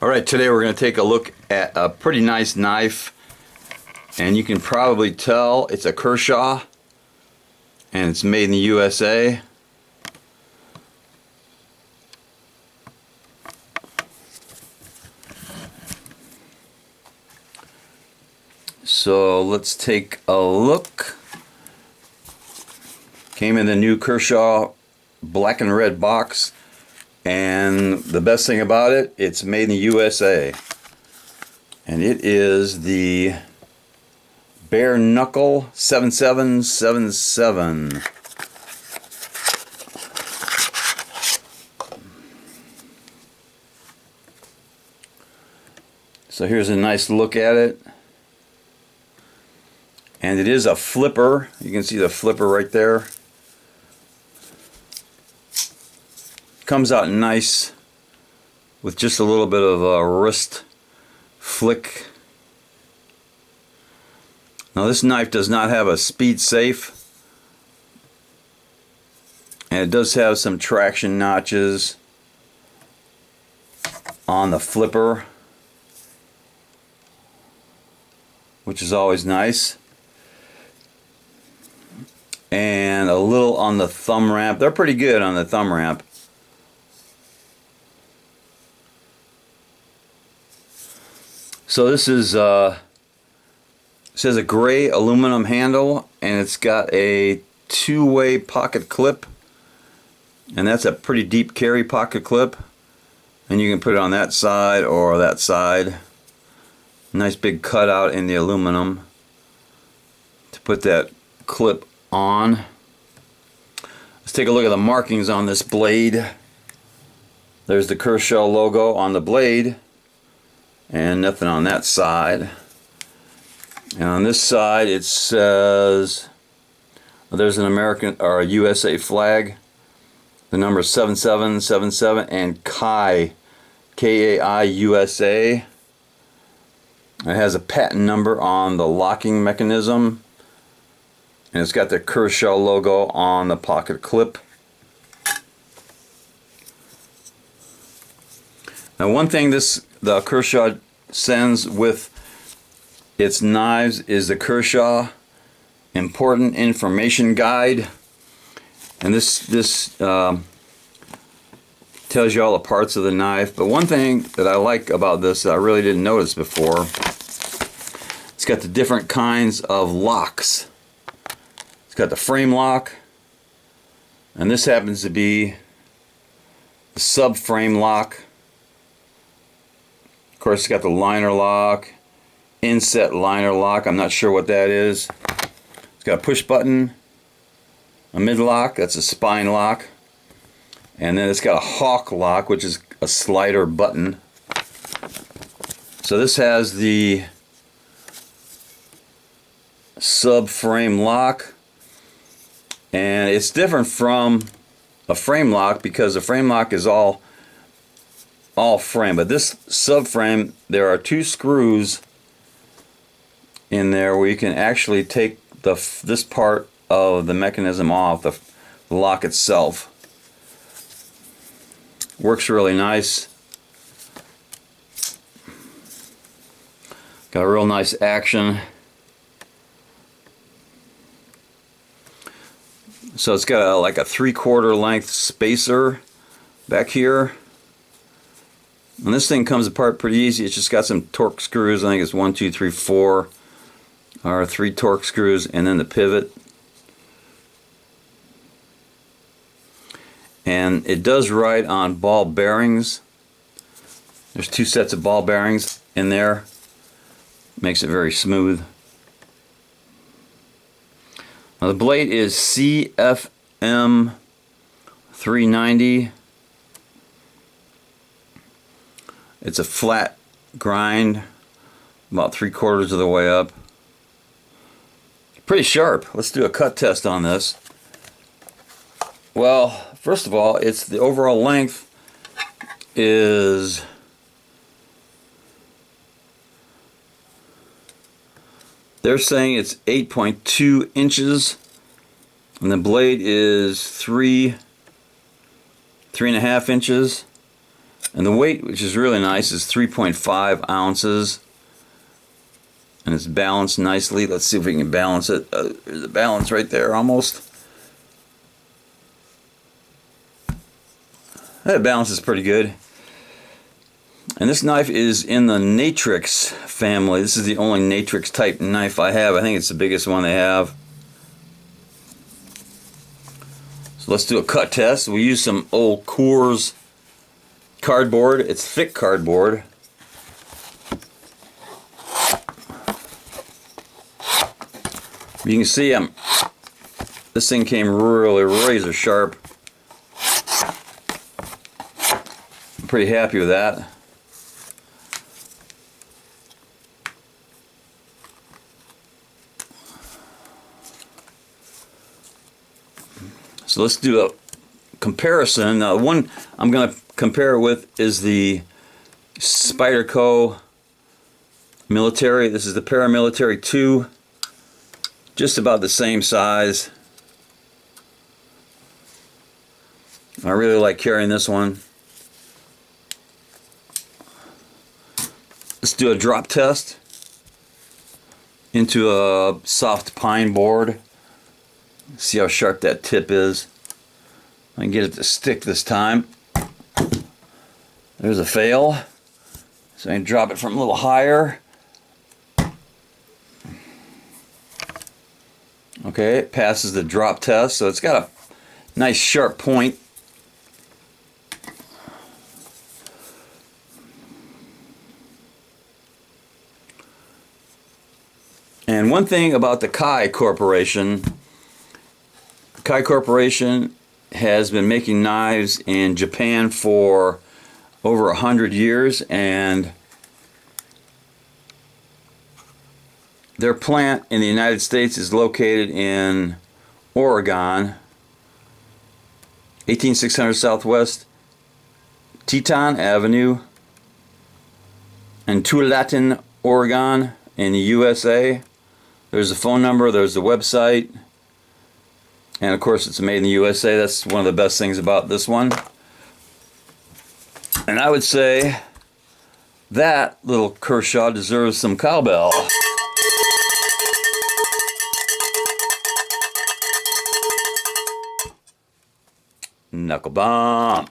Alright, today we're going to take a look at a pretty nice knife, and you can probably tell it's a Kershaw and it's made in the USA. So let's take a look. Came in the new Kershaw black and red box, and the best thing about it, it's made in the USA, and it is the BareKnuckle 7777. So here's a nice look at it, and it is a flipper. You can see the flipper right there. Comes out nice with just a little bit of a wrist flick. Now this knife does not have a speed safe, and it does have some traction notches on the flipper, which is always nice, and a little on the thumb ramp. They're pretty good on the thumb ramp. So this is it says a gray aluminum handle, and it's got a two-way pocket clip, and that's a pretty deep carry pocket clip, and you can put it on that side or that side. Nice big cutout in the aluminum to put that clip on. Let's take a look at the markings on this blade. There's the Kershaw logo on the blade, and nothing on that side. And on this side it says, there's an American or a USA flag, the number 7777, and Kai, K-A-I, USA. It has a patent number on the locking mechanism, and it's got the Kershaw logo on the pocket clip. Now one thing the Kershaw sends with its knives is the Kershaw Important Information Guide, and this tells you all the parts of the knife. But one thing that I like about this that I really didn't notice before, it's got the different kinds of locks. It's got the frame lock, and this happens to be the subframe lock. Of course, it's got the liner lock, inset liner lock. I'm not sure what that is. It's got a push button, a mid lock, that's a spine lock, and then it's got a hawk lock, which is a slider button. So this has the subframe lock, and it's different from a frame lock because a frame lock is all frame, but this subframe, there are two screws in there where you can actually take this part of the mechanism off, the lock itself. Works really nice. Got a real nice action. So it's got like a 3/4 length spacer back here. And this thing comes apart pretty easy. It's just got some torque screws. I think it's 1, 2, 3, 4, or 3 torque screws, and then the pivot. And it does ride on ball bearings. There's 2 sets of ball bearings in there. Makes it very smooth. Now the blade is CFM 390. It's a flat grind, about 3/4 of the way up. Pretty sharp. Let's do a cut test on this. Well, first of all, it's the overall length is They're saying it's 8.2 inches, and the blade is 3.5 inches, And the weight, which is really nice, is 3.5 ounces. And it's balanced nicely. Let's see if we can balance it. There's a balance right there almost. That balance is pretty good. And this knife is in the Natrix family. This is the only Natrix type knife I have. I think it's the biggest one they have. So let's do a cut test. We use some old Coors cardboard. It's thick cardboard. You can see this thing came really razor sharp. I'm pretty happy with that. So let's do a comparison. Now, the one I'm going to compare it with is the Spyderco Military. This is the Paramilitary 2. Just about the same size. I really like carrying this one. Let's do a drop test into a soft pine board. See how sharp that tip is. I can get it to stick this time. There's a fail. So I can drop it from a little higher. Okay, it passes the drop test, so it's got a nice sharp point. And one thing about the Kai Corporation has been making knives in Japan for over 100 years, and their plant in the United States is located in Oregon, 18600 Southwest Teton Avenue in Tualatin, Oregon in the USA. There's the phone number, there's the website, and of course it's made in the USA. That's one of the best things about this one. And I would say that little Kershaw deserves some cowbell. Knuckle bomb.